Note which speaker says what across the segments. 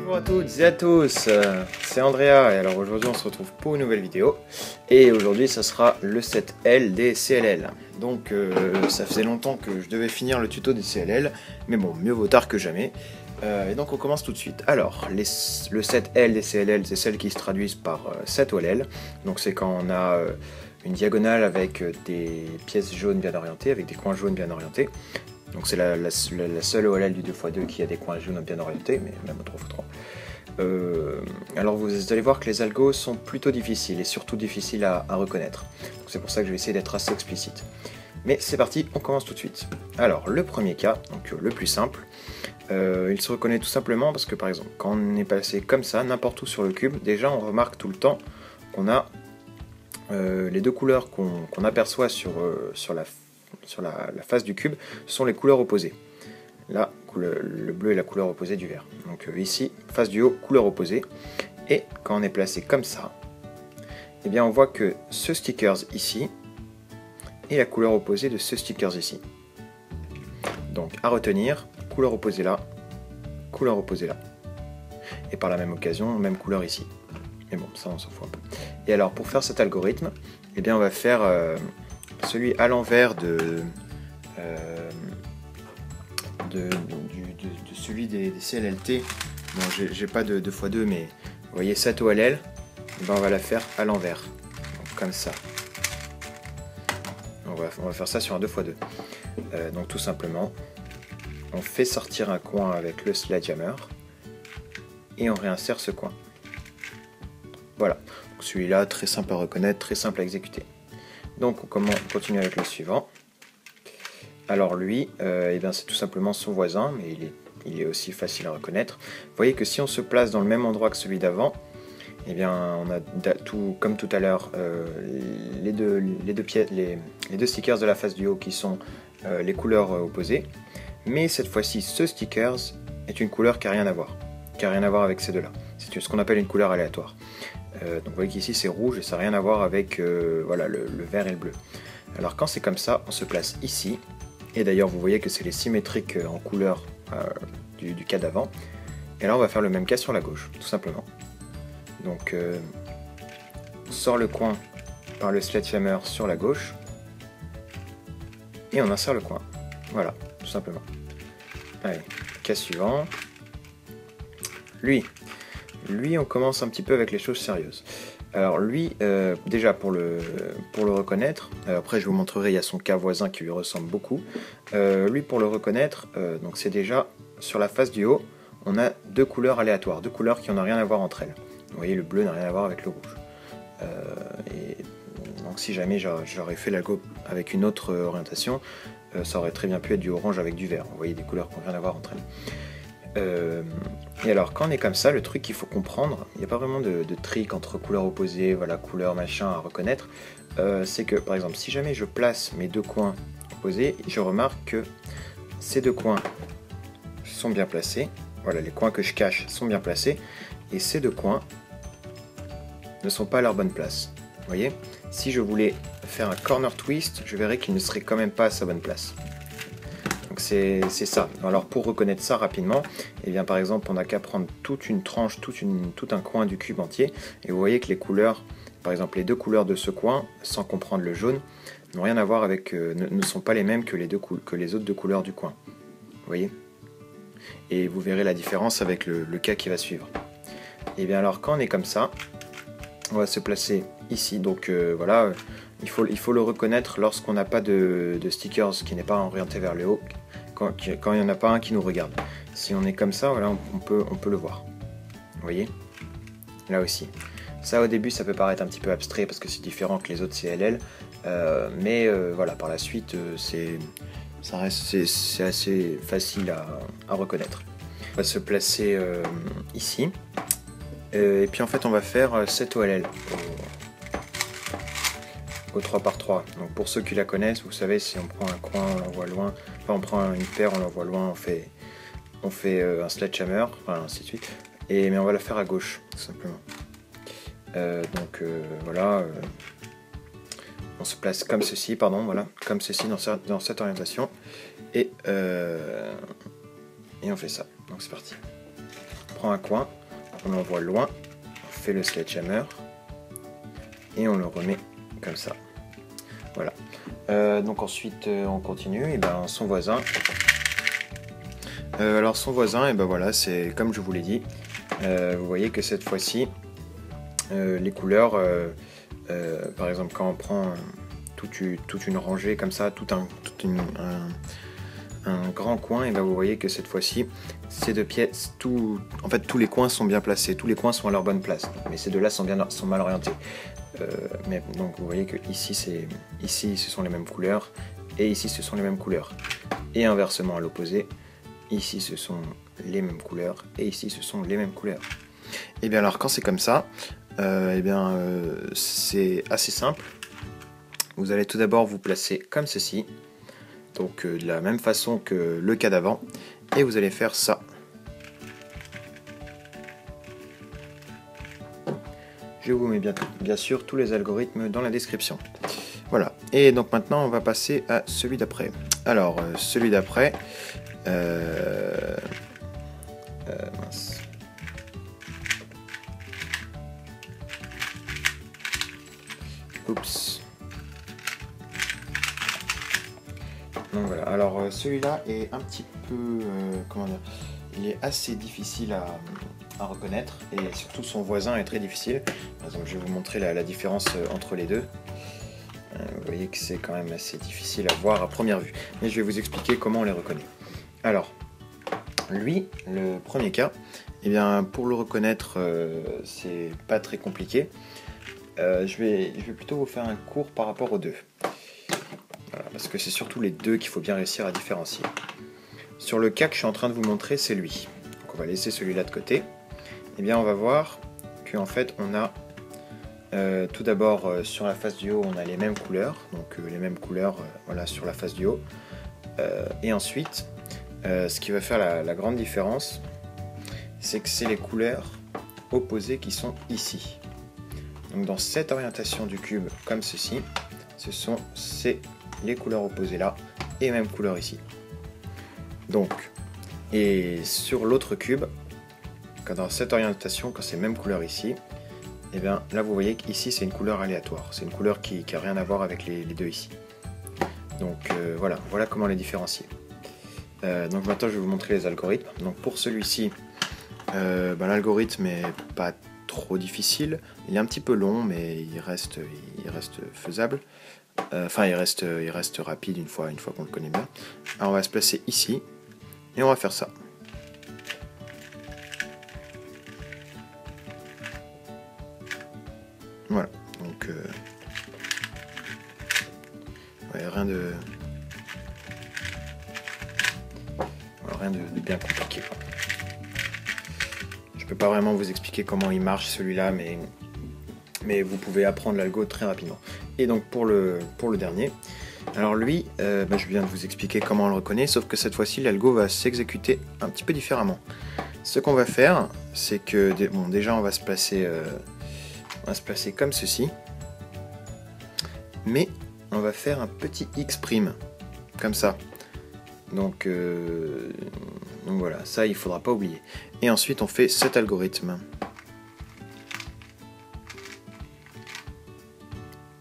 Speaker 1: Bonjour à toutes et à tous, c'est Andrea et alors aujourd'hui on se retrouve pour une nouvelle vidéo et aujourd'hui ça sera le set L des CLL. Donc ça faisait longtemps que je devais finir le tuto des CLL, mais bon, mieux vaut tard que jamais. Et donc on commence tout de suite. Alors le set L des CLL, c'est celles qui se traduisent par set OLL, donc c'est quand on a une diagonale avec des pièces jaunes bien orientées, avec des coins jaunes bien orientés. Donc c'est la seule OLL du 2x2 qui a des coins jaunes bien orientés, mais même au 3x3. Alors vous allez voir que les algos sont plutôt difficiles, et surtout difficiles à reconnaître. C'est pour ça que je vais essayer d'être assez explicite. Mais c'est parti, on commence tout de suite. Alors le premier cas, donc le plus simple, il se reconnaît tout simplement parce que par exemple, quand on est passé comme ça, n'importe où sur le cube, déjà on remarque tout le temps qu'on a les deux couleurs qu'on aperçoit sur la face du cube, sont les couleurs opposées. Là, le bleu est la couleur opposée du vert. Donc ici, face du haut, couleur opposée. Et quand on est placé comme ça, eh bien on voit que ce stickers ici est la couleur opposée de ce stickers ici. Donc à retenir, couleur opposée là, couleur opposée là. Et par la même occasion, même couleur ici. Mais bon, ça on s'en fout un peu. Et alors pour faire cet algorithme, eh bien on va faire celui à l'envers de celui des CLLT. Bon, j'ai pas de 2x2, mais vous voyez cette OLL, ben on va la faire à l'envers, comme ça. On va faire ça sur un 2x2. Donc tout simplement, on fait sortir un coin avec le sledgehammer et on réinsère ce coin. Voilà, celui-là très simple à reconnaître, très simple à exécuter. Donc on continue avec le suivant. Alors lui, eh bien, c'est tout simplement son voisin, mais il est aussi facile à reconnaître. Vous voyez que si on se place dans le même endroit que celui d'avant, eh bien, on a comme tout à l'heure les deux stickers de la face du haut qui sont les couleurs opposées. Mais cette fois-ci, ce stickers est une couleur qui n'a rien à voir. Qui n'a rien à voir avec ces deux-là. C'est ce qu'on appelle une couleur aléatoire. Donc vous voyez qu'ici c'est rouge et ça n'a rien à voir avec voilà, le vert et le bleu. Alors quand c'est comme ça, on se place ici. Et d'ailleurs vous voyez que c'est les symétriques en couleur du cas d'avant. Et là on va faire le même cas sur la gauche, tout simplement. Donc on sort le coin par le sledgehammer sur la gauche. Et on insère le coin. Voilà, tout simplement. Allez, cas suivant. Lui, on commence un petit peu avec les choses sérieuses. Alors lui, déjà pour le reconnaître, après je vous montrerai, il y a son cas voisin qui lui ressemble beaucoup. Lui pour le reconnaître, donc c'est déjà sur la face du haut, on a deux couleurs aléatoires, deux couleurs qui n'ont rien à voir entre elles. Vous voyez, le bleu n'a rien à voir avec le rouge. Et donc si jamais j'aurais fait l'algo avec une autre orientation, ça aurait très bien pu être du orange avec du vert. Vous voyez, des couleurs qui n'ont rien à voir entre elles. Et alors quand on est comme ça, le truc qu'il faut comprendre, il n'y a pas vraiment de trick entre couleurs opposées, voilà, couleurs machin à reconnaître, c'est que par exemple si jamais je place mes deux coins opposés, je remarque que ces deux coins sont bien placés, voilà, les coins que je cache sont bien placés, et ces deux coins ne sont pas à leur bonne place. Vous voyez, si je voulais faire un corner twist, je verrais qu'il ne serait quand même pas à sa bonne place. C'est ça. Alors pour reconnaître ça rapidement, eh bien par exemple on n'a qu'à prendre toute une tranche, tout un coin du cube entier, et vous voyez que les couleurs, par exemple les deux couleurs de ce coin, sans comprendre le jaune, n'ont rien à voir avec, ne sont pas les mêmes que les autres deux couleurs du coin. Vous voyez? Et vous verrez la différence avec le cas qui va suivre. Et bien alors quand on est comme ça, on va se placer ici. Donc voilà, il faut le reconnaître lorsqu'on n'a pas de stickers qui n'est pas orienté vers le haut, quand il n'y en a pas un qui nous regarde. Si on est comme ça, voilà, on peut le voir. Vous voyez? Là aussi. Ça au début ça peut paraître un petit peu abstrait parce que c'est différent que les autres CLL, mais voilà, par la suite c'est assez facile à reconnaître. On va se placer ici. Et puis en fait on va faire cette OLL au 3x3. Donc pour ceux qui la connaissent, vous savez, si on prend un coin, on l'envoie loin, enfin on prend une paire, on l'envoie loin, on fait un sledgehammer, enfin ainsi de suite. Mais on va la faire à gauche, tout simplement. Voilà, on se place comme ceci, pardon, voilà, comme ceci dans cette orientation. Et on fait ça. Donc c'est parti. prend un coin, on l'envoie loin, on fait le sledgehammer et on le remet comme ça. Voilà. Donc ensuite on continue, et ben son voisin. Alors son voisin, et ben voilà, c'est comme je vous l'ai dit. Vous voyez que cette fois-ci, les couleurs, par exemple quand on prend toute une rangée comme ça, un grand coin, et ben vous voyez que cette fois-ci, ces deux pièces, en fait tous les coins sont bien placés, tous les coins sont à leur bonne place, mais ces deux-là sont mal orientés. Mais donc vous voyez que ici ce sont les mêmes couleurs et ici ce sont les mêmes couleurs, et inversement à l'opposé, ici ce sont les mêmes couleurs et ici ce sont les mêmes couleurs. Et bien alors quand c'est comme ça, c'est assez simple. Vous allez tout d'abord vous placer comme ceci, donc de la même façon que le cas d'avant, et vous allez faire ça. Je vous mets bien sûr tous les algorithmes dans la description. Voilà, et donc maintenant on va passer à celui d'après. Alors celui d'après, mince. Oups. Donc voilà, alors celui-là est un petit peu, comment dire, il est assez difficile à reconnaître, et surtout son voisin est très difficile. Par exemple, je vais vous montrer la différence entre les deux. Vous voyez que c'est quand même assez difficile à voir à première vue, mais je vais vous expliquer comment on les reconnaît. Alors, lui, le premier cas, eh bien, pour le reconnaître, c'est pas très compliqué. Je vais plutôt vous faire un cours par rapport aux deux. Voilà, parce que c'est surtout les deux qu'il faut bien réussir à différencier. Sur le cas que je suis en train de vous montrer, c'est lui. Donc on va laisser celui-là de côté. Eh bien, on va voir qu'en fait, on a tout d'abord sur la face du haut, on a les mêmes couleurs. Donc les mêmes couleurs voilà, sur la face du haut. Et ensuite, ce qui va faire la grande différence, c'est que c'est les couleurs opposées qui sont ici. Donc dans cette orientation du cube, comme ceci, c'est les couleurs opposées là, et même couleur ici. Donc, et sur l'autre cube, dans cette orientation, quand c'est même couleur ici, et bien là vous voyez qu'ici c'est une couleur aléatoire, c'est une couleur qui n'a rien à voir avec les deux ici. Donc voilà comment les différencier. Donc maintenant je vais vous montrer les algorithmes. Donc pour celui-ci, l'algorithme est pas trop difficile, il est un petit peu long, mais il reste faisable. Enfin, il reste rapide une fois qu'on le connaît bien. Alors on va se placer ici et on va faire ça. Voilà. Donc rien de bien compliqué. Je peux pas vraiment vous expliquer comment il marche celui-là, mais vous pouvez apprendre l'algo très rapidement. Et donc pour le dernier, alors lui, je viens de vous expliquer comment on le reconnaît, sauf que cette fois-ci l'algo va s'exécuter un petit peu différemment. Ce qu'on va faire, c'est que déjà on va se placer comme ceci, mais on va faire un petit X', comme ça. Donc voilà, ça il faudra pas oublier. Et ensuite on fait cet algorithme.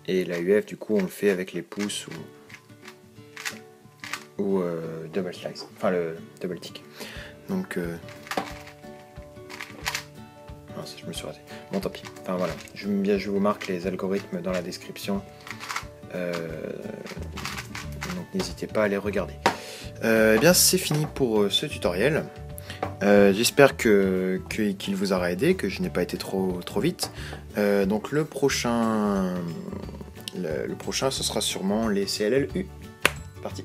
Speaker 1: Et la UF du coup on le fait avec les pouces ou double slice, enfin le double tick. Donc je me suis raté. Bon tant pis. Enfin voilà, je vous marque les algorithmes dans la description. Donc n'hésitez pas à les regarder. Eh bien c'est fini pour ce tutoriel. J'espère qu'il vous aura aidé, que je n'ai pas été trop vite. Donc le prochain ce sera sûrement les CLLU. Parti.